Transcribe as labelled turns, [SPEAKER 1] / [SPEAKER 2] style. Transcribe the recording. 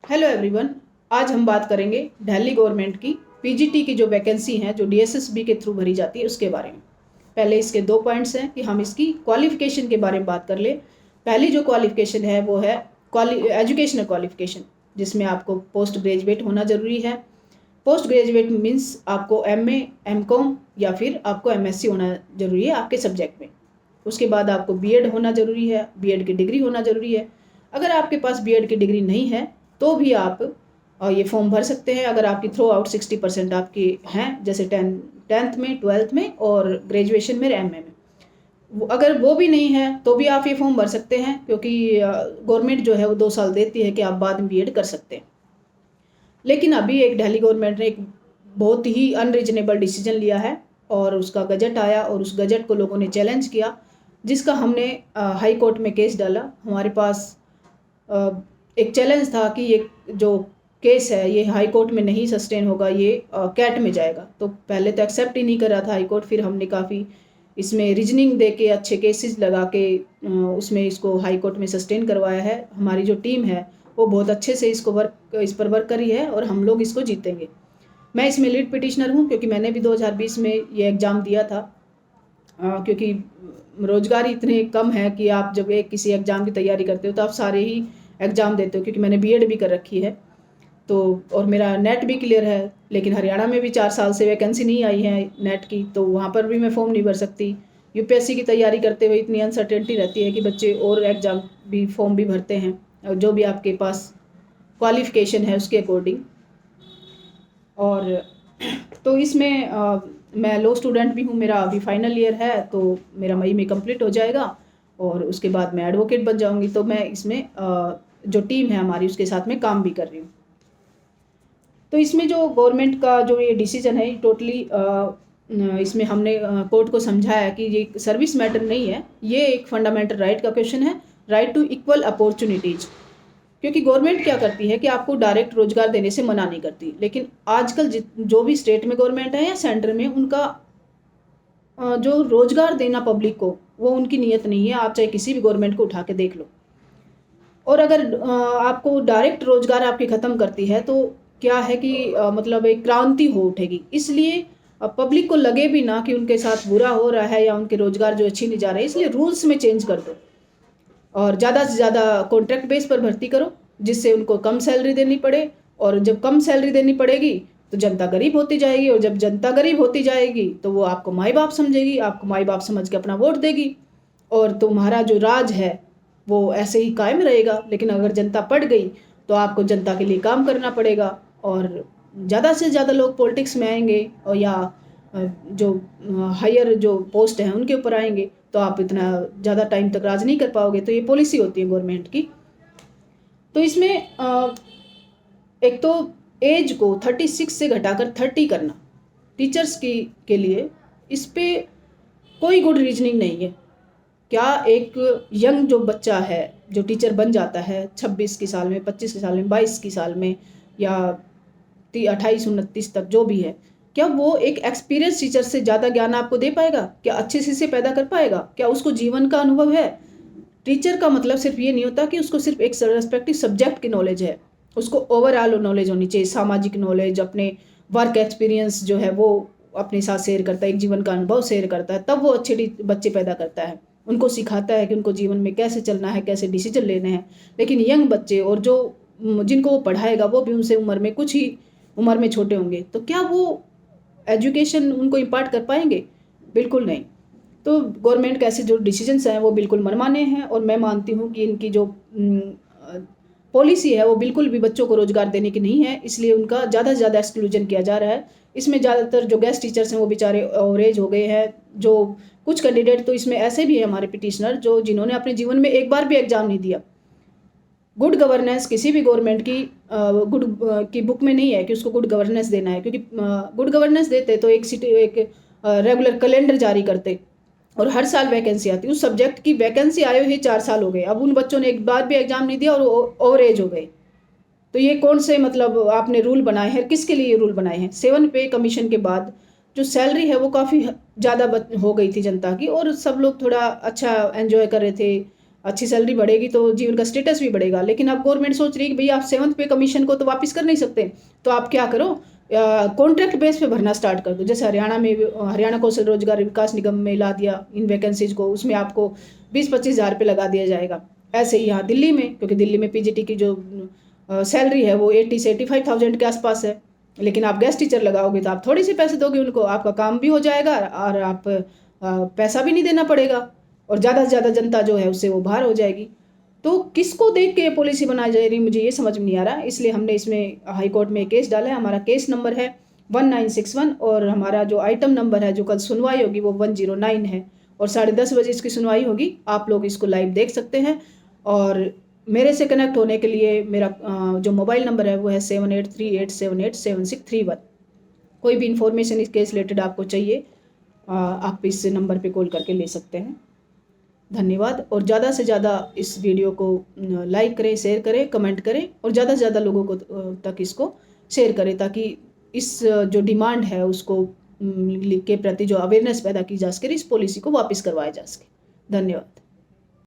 [SPEAKER 1] Hello everyone. आज हम बात करेंगे दिल्ली गवर्नमेंट की पीजीटी की जो वैकेंसी हैं जो डीएसएसबी के थ्रू भरी जाती है उसके बारे में। पहले इसके दो पॉइंट्स हैं कि हम इसकी क्वालिफिकेशन के बारे में बात कर ले। पहली जो क्वालिफिकेशन है वो है एजुकेशनल क्वालिफिकेशन, जिसमें आपको पोस्ट ग्रेजुएट होना ज़रूरी है। पोस्ट ग्रेजुएट मीन्स आपको एमए, एमकॉम या फिर आपको एमएससी होना ज़रूरी है आपके सब्जेक्ट में। उसके बाद आपको बीएड होना ज़रूरी है, बीएड की डिग्री होना ज़रूरी है। अगर आपके पास बीएड की डिग्री नहीं है तो भी आप ये फॉर्म भर सकते हैं। अगर आपकी थ्रू आउट 60% आपकी हैं, जैसे टेंथ में, ट्वेल्थ में और ग्रेजुएशन में, एमए में, अगर वो भी नहीं है तो भी आप ये फॉर्म भर सकते हैं, क्योंकि गवर्नमेंट जो है वो 2 साल देती है कि आप बाद में बीएड कर सकते हैं। लेकिन अभी एक दिल्ली गवर्नमेंट ने एक बहुत ही अनरिजनेबल डिसीजन लिया है और उसका गजट आया और उस गजट को लोगों ने चैलेंज किया, जिसका हमने हाई कोर्ट में केस डाला। हमारे पास एक चैलेंज था कि ये जो केस है ये हाई कोर्ट में नहीं सस्टेन होगा, ये कैट में जाएगा। तो पहले तो एक्सेप्ट ही नहीं कर रहा था हाई कोर्ट, फिर हमने काफ़ी इसमें रीजनिंग दे के अच्छे केसेस लगा के उसमें इसको हाई कोर्ट में सस्टेन करवाया है। हमारी जो टीम है वो बहुत अच्छे से इस पर वर्क करी है और हम लोग इसको जीतेंगे। मैं इसमें लीड पिटिशनर हूँ, क्योंकि मैंने भी 2020 में ये एग्ज़ाम दिया था। क्योंकि रोजगार इतने कम है कि आप जब किसी एग्ज़ाम की तैयारी करते हो तो आप सारे ही एग्ज़ाम देते हो, क्योंकि मैंने बीएड भी कर रखी है तो, और मेरा नेट भी क्लियर है। लेकिन हरियाणा में भी 4 साल से वैकेंसी नहीं आई है नेट की, तो वहाँ पर भी मैं फॉर्म नहीं भर सकती। यूपीएससी की तैयारी करते हुए इतनी अनसर्टेनिटी रहती है कि बच्चे और एग्ज़ाम भी फॉर्म भी भरते हैं, और जो भी आपके पास क्वालिफ़िकेशन है उसके अकॉर्डिंग। और तो इसमें मैं लॉ स्टूडेंट भी हूँ, मेरा अभी फाइनल ईयर है, तो मेरा मई में कंप्लीट हो जाएगा और उसके बाद मैं एडवोकेट बन जाऊँगी। तो मैं इसमें जो टीम है हमारी उसके साथ में काम भी कर रही हूँ। तो इसमें जो गवर्नमेंट का जो ये डिसीजन है टोटली इसमें हमने कोर्ट को समझाया कि ये सर्विस मैटर नहीं है, ये एक फंडामेंटल राइट का क्वेश्चन है, राइट टू इक्वल अपॉर्चुनिटीज़। क्योंकि गवर्नमेंट क्या करती है कि आपको डायरेक्ट रोजगार देने से मना नहीं करती, लेकिन आजकल जो भी स्टेट में गवर्नमेंट है या सेंटर में, उनका जो रोजगार देना पब्लिक को वो उनकी नीयत नहीं है। आप चाहे किसी भी गवर्नमेंट को उठा के देख लो। और अगर आपको डायरेक्ट रोजगार आपकी ख़त्म करती है तो क्या है कि मतलब एक क्रांति हो उठेगी। इसलिए पब्लिक को लगे भी ना कि उनके साथ बुरा हो रहा है या उनके रोजगार जो छीने जा रहे हैं, इसलिए रूल्स में चेंज कर दो और ज़्यादा से ज़्यादा कॉन्ट्रैक्ट बेस पर भर्ती करो, जिससे उनको कम सैलरी देनी पड़े। और जब कम सैलरी देनी पड़ेगी तो जनता गरीब होती जाएगी, और जब जनता गरीब होती जाएगी तो वो आपको माई बाप समझेगी, आपको माई बाप समझ के अपना वोट देगी और तुम्हारा जो राज है वो ऐसे ही कायम रहेगा। लेकिन अगर जनता पड़ गई तो आपको जनता के लिए काम करना पड़ेगा और ज़्यादा से ज़्यादा लोग पॉलिटिक्स में आएंगे और या जो हायर जो पोस्ट हैं उनके ऊपर आएंगे, तो आप इतना ज़्यादा टाइम तक राज नहीं कर पाओगे। तो ये पॉलिसी होती है गवर्नमेंट की। तो इसमें एक तो एज को 36 से घटाकर 30 करना टीचर्स के लिए, इस पे कोई गुड रीजनिंग नहीं है। क्या एक यंग जो बच्चा है जो टीचर बन जाता है 26 की साल में, 25 की साल में, 22 की साल में या 28-29 तक जो भी है, क्या वो एक एक्सपीरियंस टीचर से ज़्यादा ज्ञान आपको दे पाएगा? क्या अच्छे से पैदा कर पाएगा? क्या उसको जीवन का अनुभव है? टीचर का मतलब सिर्फ ये नहीं होता कि उसको सिर्फ एक रेस्पेक्टिव सब्जेक्ट की नॉलेज है, उसको ओवरऑल नॉलेज होनी चाहिए, सामाजिक नॉलेज, अपने वर्क एक्सपीरियंस जो है वो अपने साथ शेयर करता है, एक जीवन का अनुभव शेयर करता है, तब वो अच्छे बच्चे पैदा करता है। उनको सिखाता है कि उनको जीवन में कैसे चलना है, कैसे डिसीजन लेने हैं। लेकिन यंग बच्चे और जो जिनको वो पढ़ाएगा वो भी उनसे उम्र में कुछ ही उम्र में छोटे होंगे, तो क्या वो एजुकेशन उनको इम्पार्ट कर पाएंगे? बिल्कुल नहीं। तो गवर्नमेंट के ऐसे जो डिसीजंस हैं वो बिल्कुल मनमाने हैं, और मैं मानती हूँ कि इनकी जो पॉलिसी है वो बिल्कुल भी बच्चों को रोजगार देने की नहीं है, इसलिए उनका ज़्यादा से ज़्यादा एक्सक्लूजन किया जा रहा है। इसमें ज़्यादातर जो गेस्ट टीचर्स हैं वो बेचारे ओवरेज हो गए हैं। जो कुछ कैंडिडेट तो इसमें ऐसे भी हैं हमारे पिटिशनर जिन्होंने अपने जीवन में एक बार भी एग्जाम नहीं दिया। गुड गवर्नेंस किसी भी गवर्नमेंट की की बुक में नहीं है कि उसको गुड गवर्नेंस देना है, क्योंकि गुड गवर्नेंस देते तो एक रेगुलर कैलेंडर जारी करते और हर साल वैकेंसी आती। उस सब्जेक्ट की वैकेंसी आए हुए 4 साल हो गए, अब उन बच्चों ने एक बार भी एग्जाम नहीं दिया और ओवर एज हो गए। तो ये कौन से मतलब आपने रूल बनाए हैं, किसके लिए ये रूल बनाए हैं? 7 पे कमीशन के बाद जो सैलरी है वो काफ़ी ज़्यादा हो गई थी जनता की, और सब लोग थोड़ा अच्छा एंजॉय कर रहे थे, अच्छी सैलरी बढ़ेगी तो जीवन का स्टेटस भी बढ़ेगा। लेकिन अब गवर्नमेंट सोच रही है कि भैया आप 7th पे कमीशन को तो वापस कर नहीं सकते, तो आप क्या करो, कॉन्ट्रैक्ट बेस पे भरना स्टार्ट कर दो। जैसे हरियाणा में हरियाणा कौशल रोजगार विकास निगम में ला दिया इन वैकेंसीज को, उसमें आपको 20-25 हज़ार रुपये लगा दिया जाएगा। ऐसे ही यहाँ दिल्ली में, क्योंकि दिल्ली में पीजीटी की जो सैलरी है वो 80 से 85,000 के आसपास है, लेकिन आप गेस्ट टीचर लगाओगे तो आप थोड़ी सी पैसे दोगे उनको, आपका काम भी हो जाएगा और आप पैसा भी नहीं देना पड़ेगा, और ज़्यादा से ज़्यादा जनता जो है उससे वो बाहर हो जाएगी। तो किसको देख के ये पॉलिसी बनाई जा रही है, मुझे ये समझ में नहीं आ रहा। इसलिए हमने इसमें हाई कोर्ट में केस डाला है। हमारा केस नंबर है 1961 और हमारा जो आइटम नंबर है जो कल सुनवाई होगी वो 109 है, और 10:30 बजे इसकी सुनवाई होगी। आप लोग इसको लाइव देख सकते हैं। और मेरे से कनेक्ट होने के लिए मेरा जो मोबाइल नंबर है वो है 7838787631। कोई भी इंफॉर्मेशन इस केस रिलेटेड आपको चाहिए, आप इस नंबर पे कॉल करके ले सकते हैं। धन्यवाद। और ज़्यादा से ज़्यादा इस वीडियो को लाइक करें, शेयर करें, कमेंट करें, और ज़्यादा से ज़्यादा लोगों को तक इसको शेयर करें, ताकि इस जो डिमांड है उसको के प्रति जो अवेयरनेस पैदा की जा सके, इस पॉलिसी को वापस करवाया जा सके। धन्यवाद।